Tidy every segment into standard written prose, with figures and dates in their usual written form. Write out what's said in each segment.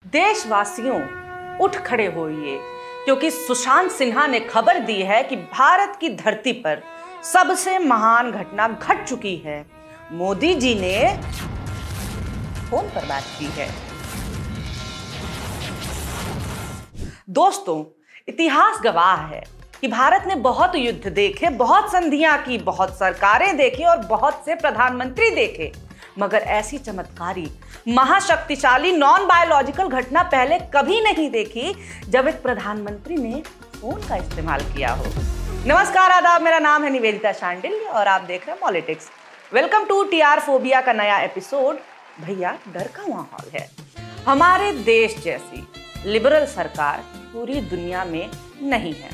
देशवासियों उठ खड़े होइए, क्योंकि सुशांत सिन्हा ने खबर दी है कि भारत की धरती पर सबसे महान घटना घट चुकी है। मोदी जी ने फोन पर बात की है। दोस्तों, इतिहास गवाह है कि भारत ने बहुत युद्ध देखे, बहुत संधियां की, बहुत सरकारें देखी और बहुत से प्रधानमंत्री देखे, मगर ऐसी चमत्कारी महाशक्तिशाली नॉन बायोलॉजिकल घटना पहले कभी नहीं देखी जब एक प्रधानमंत्री ने फोन का इस्तेमाल किया हो। नमस्कार, आदाब, मेरा नाम है निवेदिता शांडिल और आप देख रहे हैं politics. Welcome to TR phobia का नया एपिसोड। भैया, डर का माहौल है। हमारे देश जैसी लिबरल सरकार पूरी दुनिया में नहीं है।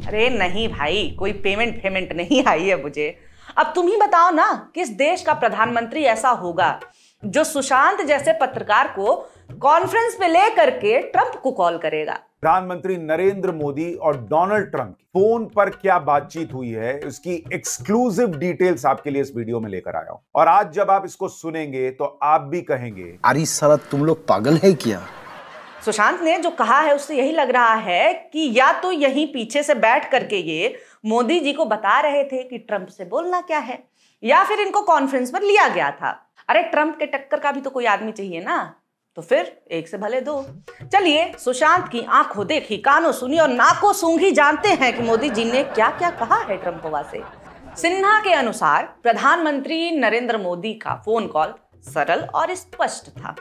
अरे नहीं भाई, कोई पेमेंट नहीं आई है मुझे। अब तुम ही बताओ ना, किस देश का प्रधानमंत्री ऐसा होगा जो सुशांत जैसे पत्रकार को कॉन्फ्रेंस पे ले करके ट्रंप को कॉल करेगा। प्रधानमंत्री नरेंद्र मोदी और डोनाल्ड ट्रंप की फोन पर क्या बातचीत हुई है, उसकी एक्सक्लूसिव डिटेल्स आपके लिए इस वीडियो में लेकर आया हूं। और आज जब आप इसको सुनेंगे तो आप भी कहेंगे, अरे साला तुम लोग पागल है क्या। सुशांत ने जो कहा है उससे यही लग रहा है कि या तो यहीं पीछे से बैठ करके ये मोदी जी को बता रहे थे कि ट्रंप से बोलना क्या है, या फिर इनको कॉन्फ्रेंस पर लिया गया था। अरे ट्रंप के टक्कर का भी तो कोई आदमी चाहिए ना, तो फिर एक से भले दो। चलिए, सुशांत की आंखों देखी, कानों सुनी और नाकों सूंघी जानते हैं कि मोदी जी ने क्या क्या कहा है ट्रंपवा से। सिन्हा के अनुसार प्रधानमंत्री नरेंद्र मोदी का फोन कॉल सरल और स्पष्ट था।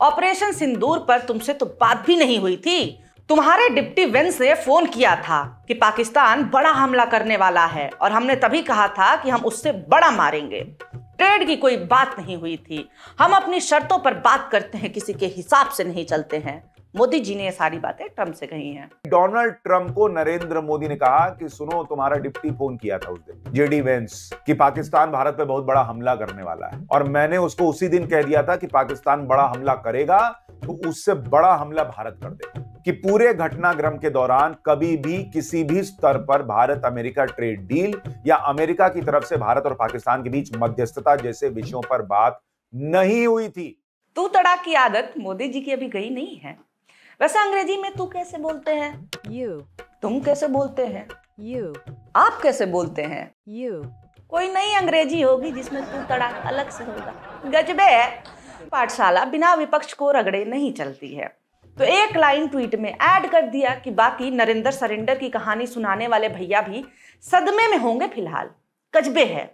ऑपरेशन सिंदूर पर तुमसे तो बात भी नहीं हुई थी। तुम्हारे डिप्टी वेंस ने फोन किया था कि पाकिस्तान बड़ा हमला करने वाला है और हमने तभी कहा था कि हम उससे बड़ा मारेंगे। ट्रेड की कोई बात नहीं हुई थी। हम अपनी शर्तों पर बात करते हैं, किसी के हिसाब से नहीं चलते हैं। मोदी जी ने ये सारी बातें ट्रंप से कही हैं। डोनाल्ड ट्रंप को नरेंद्र मोदी ने कहा कि सुनो, तुम्हारा डिप्टी फोन किया था उस दिन, जेडी वेंस, कि पाकिस्तान भारत पे बहुत बड़ा हमला करने वाला है, और मैंने उसको उसी दिन कह दिया था कि पाकिस्तान बड़ा हमला करेगा तो उससे बड़ा हमला भारत कर देगा। कि पूरे घटनाक्रम के दौरान कभी भी किसी भी स्तर पर भारत अमेरिका ट्रेड डील या अमेरिका की तरफ से भारत और पाकिस्तान के बीच मध्यस्थता जैसे विषयों पर बात नहीं हुई थी। तू तड़ाक की आदत मोदी जी की अभी गई नहीं है। वैसे अंग्रेजी में तू कैसे बोलते हैं? You। तुम कैसे बोलते हैं? You। आप कैसे बोलते हैं? You। कोई नई अंग्रेजी होगी जिसमें तू तड़ाक अलग से होगा। गजबे है। पाठशाला बिना विपक्ष को रगड़े नहीं चलती है। तो एक लाइन ट्वीट में ऐड कर दिया कि बाकी नरेंद्र सरेंडर की कहानी सुनाने वाले भैया भी सदमे में होंगे फिलहाल। गजबे है।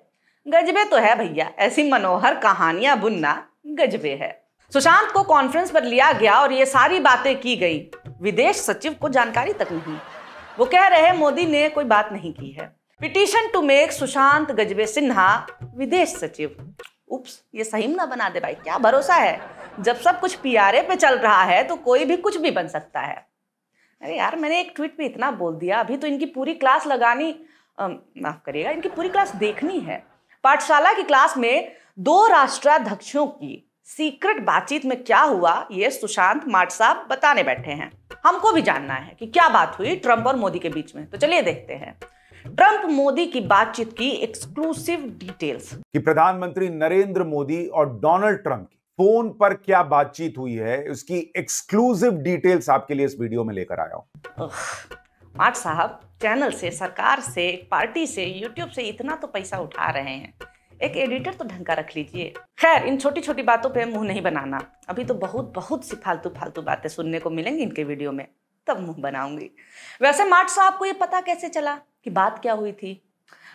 गजबे तो है भैया, ऐसी मनोहर कहानियां बुनना गजबे है। सुशांत को कॉन्फ्रेंस पर लिया गया और ये सारी बातें की गई। विदेश सचिव को जानकारी तक नहीं। वो कह रहे मोदी ने कोई बात नहीं की है। पिटीशन टू मेक सुशांत गजबे सिन्हा विदेश सचिव। उप्स, ये सही ना बना दे भाई, क्या भरोसा है। जब सब कुछ पीआरए पे चल रहा है तो कोई भी कुछ भी बन सकता है। अरे यार, मैंने एक ट्वीट पे इतना बोल दिया, अभी तो इनकी पूरी क्लास लगानी, माफ करिएगा, इनकी पूरी क्लास देखनी है। पाठशाला की क्लास में 2 राष्ट्राध्यक्षों की सीक्रेट बातचीत में क्या हुआ, ये सुशांत माट साहब बताने बैठे हैं। हमको भी जानना है कि क्या बात हुई ट्रंप और मोदी के बीच में, तो चलिए देखते हैं ट्रंप मोदी की बातचीत की एक्सक्लूसिव डिटेल्स। कि प्रधानमंत्री नरेंद्र मोदी और डोनाल्ड ट्रंप की फोन पर क्या बातचीत हुई है, उसकी एक्सक्लूसिव डिटेल्स आपके लिए इस वीडियो में लेकर आया हूं। माट साहब चैनल से, सरकार से, एक पार्टी से, यूट्यूब से इतना तो पैसा उठा रहे हैं, एक एडिटर तो ढंग का रख लीजिए। खैर, इन छोटी छोटी बातों पे मुंह नहीं बनाना। अभी तो बहुत सी फालतू बातें सुनने को मिलेंगी इनके वीडियो में, तब मुंह बनाऊंगी। वैसे माट साहब को ये पता कैसे चला कि बात क्या हुई थी?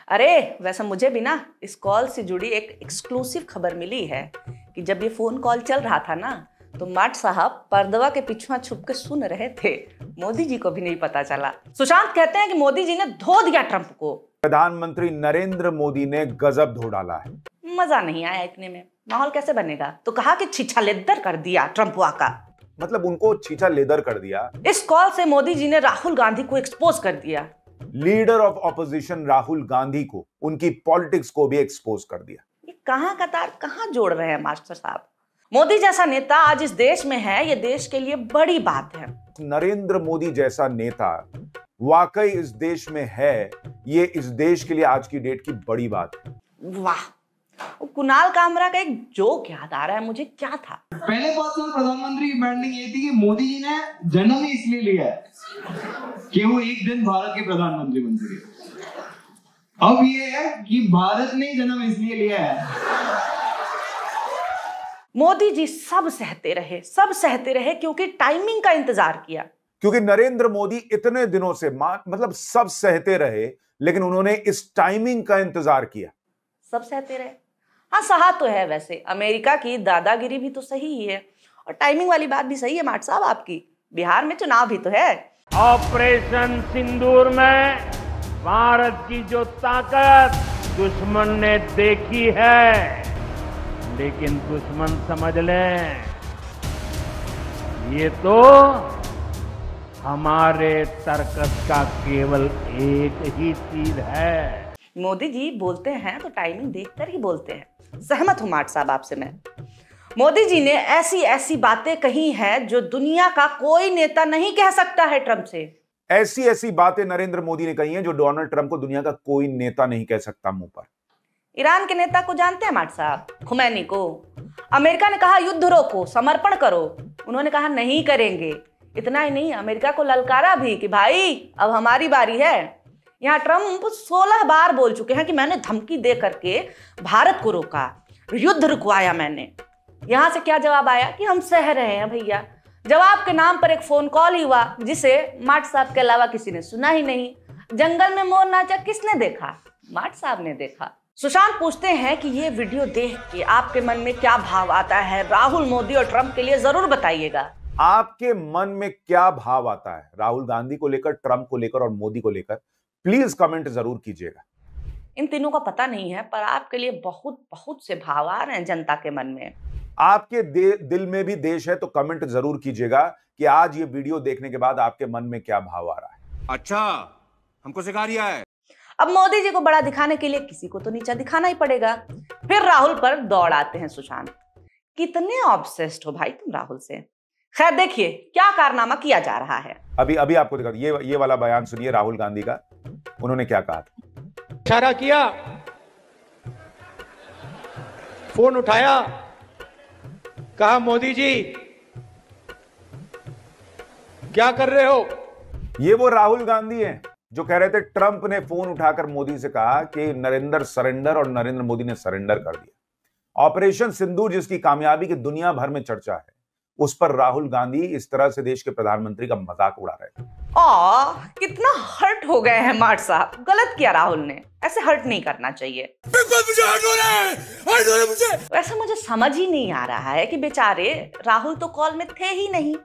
अरे वैसे मुझे भी ना इस कॉल से जुड़ी एक एक्सक्लूसिव खबर मिली है कि जब ये फोन कॉल चल रहा था ना, तो माट साहब पर्दवा के पीछे छुप के सुन रहे थे। मोदी जी को भी नहीं पता चला। सुशांत कहते हैं कि मोदी जी ने धो दिया ट्रंप को। प्रधानमंत्री नरेंद्र मोदी ने गजब धो डाला है। मजा नहीं आया इतने में। माहौल कैसे बनेगा? तो कहा कि छीछा लेदर कर दिया ट्रंपवा का। मतलब उनको छीछा लेदर कर दिया। इस कॉल से मोदी जी ने राहुल गांधी को एक्सपोज कर दिया। Leader of opposition Rahul Gandhi को, उनकी पॉलिटिक्स को भी एक्सपोज कर दिया। ये कहां का तार कहां जोड़ रहे हैं मास्टर साहब? मोदी जैसा नेता आज इस देश में है, ये देश के लिए बड़ी बात है। नरेंद्र मोदी जैसा नेता वाकई इस देश में है, ये इस देश के लिए आज की डेट की बड़ी बात है। वाह, कुणाल कामरा का एक जोक याद आ रहा है मुझे, क्या था? पहले 5 साल प्रधानमंत्री की ब्रांडिंग ये थी कि मोदी जी ने जन्म ही इसलिए लिया है कि वो एक दिन भारत के प्रधानमंत्री बन सके। अब ये है कि भारत ने जन्म इसलिए लिया है। मोदी जी सब सहते रहे क्योंकि टाइमिंग का इंतजार किया। क्योंकि नरेंद्र मोदी इतने दिनों से मतलब सब सहते रहे, लेकिन उन्होंने इस टाइमिंग का इंतजार किया। सब सहते रहे, हाँ सहा तो है। वैसे अमेरिका की दादागिरी भी तो सही ही है और टाइमिंग वाली बात भी सही है माट साहब आपकी। बिहार में चुनाव भी तो है। ऑपरेशन सिंदूर में भारत की जो ताकत दुश्मन ने देखी है, लेकिन दुश्मन समझ लें ये तो हमारे तर्कस का केवल एक ही तीर है। मोदी जी बोलते हैं तो टाइमिंग देखकर ही बोलते हैं। सहमत हूं माट साहब आपसे मैं। मोदी जी ने ऐसी ऐसी बातें कही हैं जो दुनिया का कोई नेता नहीं कह सकता है ट्रंप से। ऐसी ऐसी बातें नरेंद्र मोदी ने कही हैं जो डोनाल्ड ट्रंप को दुनिया का कोई नेता नहीं कह सकता मुंह पर। ईरान के नेता को जानते हैं माट साहब? खुमैनी को। अमेरिका ने कहा युद्ध रोको, समर्पण करो, उन्होंने कहा नहीं करेंगे। इतना ही नहीं, अमेरिका को ललकारा भी कि भाई अब हमारी बारी है। यहाँ ट्रंप 16 बार बोल चुके हैं कि मैंने धमकी दे करके भारत को रोका, युद्ध रुकवाया मैंने। यहां से क्या जवाब आया कि हम सह रहे हैं भैया। जवाब के नाम पर एक फोन कॉल ही हुआ जिसे माट साहब के अलावा किसी ने सुना ही नहीं। जंगल में मोर नाचा किसने देखा? माट साहब ने देखा। सुशांत पूछते हैं कि ये वीडियो देख के आपके मन में क्या भाव आता है? राहुल, मोदी और ट्रंप के लिए जरूर बताइएगा। आपके मन में क्या भाव आता है राहुल गांधी को लेकर, ट्रंप को लेकर और मोदी को लेकर? प्लीज कमेंट जरूर कीजिएगा। इन तीनों का पता नहीं है, पर आपके लिए बहुत बहुत से भाव आ रहे हैं जनता के मन में। आपके दिल में भी देश है, तो कमेंट जरूर कीजिएगा कि आज ये वीडियो देखने के बाद आपके मन में क्या भाव आ रहा है। अच्छा, हमको सिखा रिया है। अब मोदी जी को बड़ा दिखाने के लिए किसी को तो नीचा दिखाना ही पड़ेगा। फिर राहुल पर दौड़ आते हैं सुशांत। कितने ऑब्सेस्ड हो भाई तुम राहुल से। खैर देखिए क्या कारनामा किया जा रहा है। अभी आपको दिखा, ये वाला बयान सुनिए राहुल गांधी का। उन्होंने क्या कहा था? इशारा किया, फोन उठाया, कहा मोदी जी क्या कर रहे हो? ये वो राहुल गांधी हैं जो कह रहे थे ट्रंप ने फोन उठाकर मोदी से कहा कि नरेंद्र सरेंडर, और नरेंद्र मोदी ने सरेंडर कर दिया। ऑपरेशन सिंदूर जिसकी कामयाबी की दुनिया भर में चर्चा है, उस पर राहुल गांधी इस तरह से देश के प्रधानमंत्री का मजाक उड़ा रहे थे। कितना हर्ट हो गए हैं माट साहब। गलत किया राहुल ने, ऐसे हर्ट नहीं करना चाहिए। मुझे हर्ट हो रहा है मुझे। वैसे मुझे समझ ही नहीं आ रहा है कि बेचारे राहुल तो कॉल में थे ही नहीं,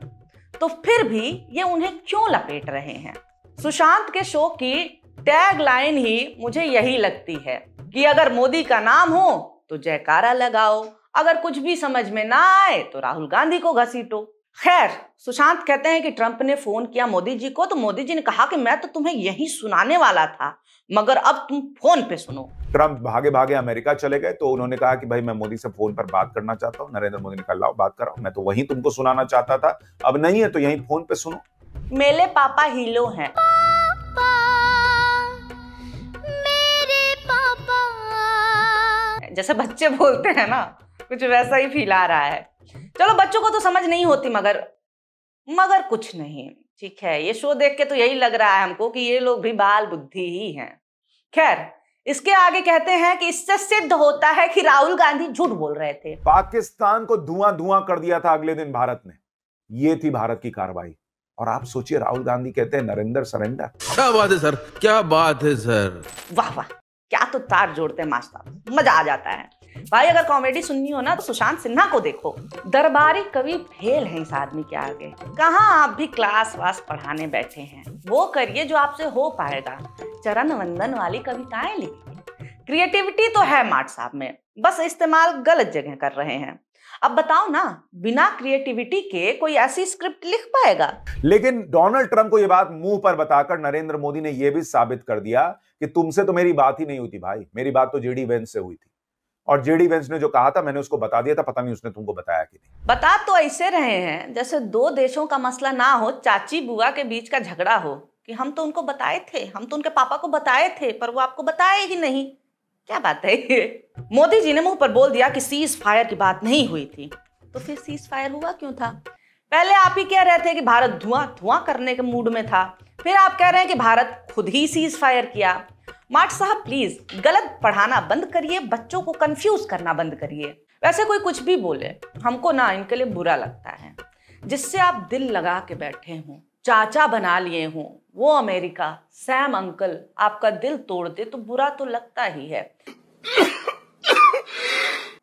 तो फिर भी ये उन्हें क्यों लपेट रहे हैं। सुशांत के शो की टैग लाइन ही मुझे यही लगती है कि अगर मोदी का नाम हो तो जयकारा लगाओ, अगर कुछ भी समझ में ना आए तो राहुल गांधी को घसीटो। खैर सुशांत कहते हैं कि ट्रंप ने फोन किया मोदी जी को, तो मोदी जी ने कहा कि मैं तो तुम्हें यही सुनाने वाला था, मगर अब तुम फोन पे सुनो। ट्रंप भागे भागे अमेरिका चले गए, तो उन्होंने कहा कि भाई मैं मोदी से फोन पर बात करना चाहता हूं। नरेंद्र मोदी ने कहा लाओ बात कराओ, मैं तो वहीं तुमको सुनाना चाहता था, अब नहीं है तो यहीं फोन पे सुनो। मेरे पापा हीरो हैं। मेरे पापा जैसे बच्चे बोलते हैं ना, कुछ वैसा ही फील आ रहा है। चलो बच्चों को तो समझ नहीं होती, मगर कुछ नहीं, ठीक है। ये शो देख के तो यही लग रहा है हमको कि ये लोग भी बाल बुद्धि ही हैं। खैर इसके आगे कहते हैं कि इससे सिद्ध होता है कि राहुल गांधी झूठ बोल रहे थे। पाकिस्तान को धुआं धुआं कर दिया था अगले दिन भारत ने। ये थी भारत की कार्रवाई। और आप सोचिए राहुल गांधी कहते हैं नरेंद्र सरेंडर। क्या बात है सर, क्या बात है सर। वाह वाह, क्या तो तार जोड़ते हैं मास्टर, मजा आ जाता है भाई। अगर कॉमेडी सुननी हो ना तो सुशांत सिन्हा को देखो। दरबारी कवि फेल है इस आदमी के आगे। कहाँ आप भी क्लास वास पढ़ाने बैठे हैं, वो करिए जो आपसे हो पाएगा। चरण वंदन वाली कविताएं लिखिए। क्रिएटिविटी तो है माट साहब में, बस इस्तेमाल गलत जगह कर रहे हैं। अब बताओ ना, बिना क्रिएटिविटी के कोई ऐसी स्क्रिप्ट लिख पाएगा? लेकिन डोनाल्ड ट्रंप को यह बात मुंह पर बताकर नरेंद्र मोदी ने यह भी साबित कर दिया कि तुमसे तो मेरी बात ही नहीं हुई थी भाई, मेरी बात तो जेडी वेंस से हुई थी। और जेडी वेंस ने जो कहा था मैंने उसको बता दिया था, पता नहीं उसने तुमको बताया कि नहीं। बता तो ऐसे रहे हैं जैसे दो देशों का मसला ना हो, चाची बुआ के बीच का झगड़ा हो कि हम तो उनको बताए थे, हम तो उनके पापा को बताए थे, पर वो आपको बताए ही नहीं। क्या बात है ये? मोदी जी ने मुंह पर बोल दिया कि सीज फायर की बात नहीं हुई थी, तो फिर सीज फायर हुआ क्यों था? पहले आप ही कह रहे थे कि भारत धुआं धुआं करने के मूड में था, फिर आप कह रहे हैं कि भारत खुद ही सीज फायर किया। मार्ट साहब प्लीज गलत पढ़ाना बंद करिए, बच्चों को कंफ्यूज करना बंद करिए। वैसे कोई कुछ भी बोले, हमको ना इनके लिए बुरा लगता है। जिससे आप दिल लगा के बैठे हों, चाचा बना लिए हों, वो अमेरिका, सैम अंकल आपका दिल तोड़ दे तो बुरा तो लगता ही है।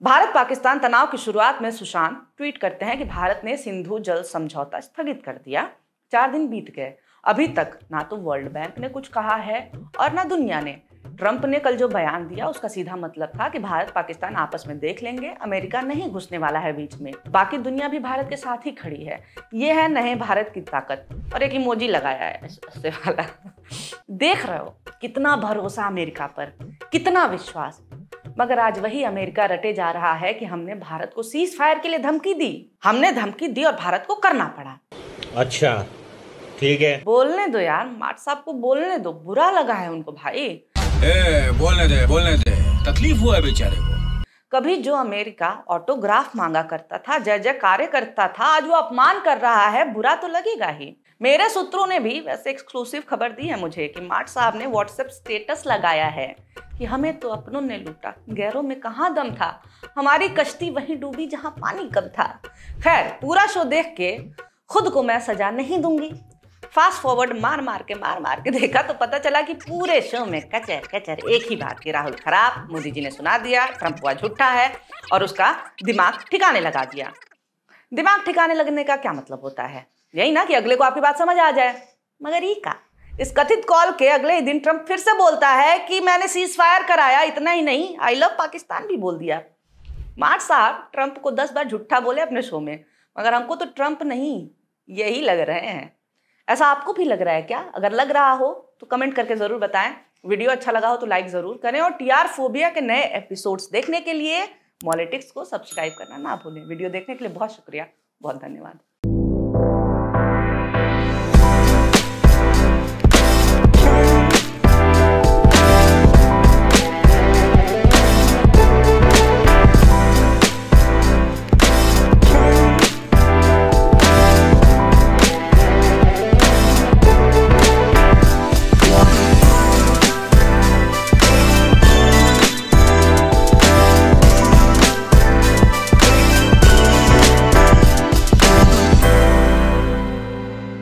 भारत पाकिस्तान तनाव की शुरुआत में सुशांत ट्वीट करते हैं कि भारत ने सिंधु जल समझौता स्थगित कर दिया। 4 दिन बीत गए, अभी तक ना तो वर्ल्ड बैंक ने कुछ कहा है और ना दुनिया ने। ट्रंप ने कल जो बयान दिया उसका सीधा मतलब था कि भारत पाकिस्तान आपस में देख लेंगे, अमेरिका नहीं घुसने वाला है बीच में, बाकी दुनिया भी भारत के साथ ही खड़ी है। ये है नए भारत की ताकत। और एक इमोजी लगाया है ऐसे वाला। देख रहे हो कितना भरोसा अमेरिका पर, कितना विश्वास। मगर आज वही अमेरिका रटे जा रहा है कि हमने भारत को सीज फायर के लिए धमकी दी, हमने धमकी दी और भारत को करना पड़ा। अच्छा ठीक है, बोलने दो यार, मार्ट साहब को बोलने दो, बुरा लगा है उनको भाई। बोलने दे, तकलीफ हुआ है बेचारे को। कभी जो अमेरिका ऑटोग्राफ मांगा करता था, जय जयकारे करता था, आज वो अपमान कर रहा है, बुरा तो लगेगा ही। मेरे सूत्रों ने भी वैसे एक्सक्लूसिव खबर दी है मुझे कि मार्ट साहब ने व्हाट्सएप स्टेटस लगाया है कि हमें तो अपनों ने लूटा, गैरों में कहाँ दम था, हमारी कश्ती वहीं डूबी जहां पानी कम था। खैर, पूरा शो देख के खुद को मैं सजा नहीं दूंगी। फास्ट फॉरवर्ड मार मार के देखा तो पता चला कि पूरे शो में कचर एक ही बात की राहुल खराब, मोदी जी ने सुना दिया, ट्रंप हुआ झूठा है और उसका दिमाग ठिकाने लगा दिया। दिमाग ठिकाने लगने का क्या मतलब होता है? यही ना कि अगले को आपकी बात समझ आ जाए। मगर ये का इस कथित कॉल के अगले ही दिन ट्रंप फिर से बोलता है कि मैंने सीज फायर कराया, इतना ही नहीं आई लव पाकिस्तान भी बोल दिया। मार्ट साहब ट्रंप को 10 बार झूठा बोले अपने शो में, मगर हमको तो ट्रंप नहीं यही लग रहे हैं। ऐसा आपको भी लग रहा है क्या? अगर लग रहा हो तो कमेंट करके जरूर बताएं। वीडियो अच्छा लगा हो तो लाइक जरूर करें और टीआर फोबिया के नए एपिसोड्स देखने के लिए मॉलिटिक्स को सब्सक्राइब करना ना भूलें। वीडियो देखने के लिए बहुत शुक्रिया, बहुत धन्यवाद।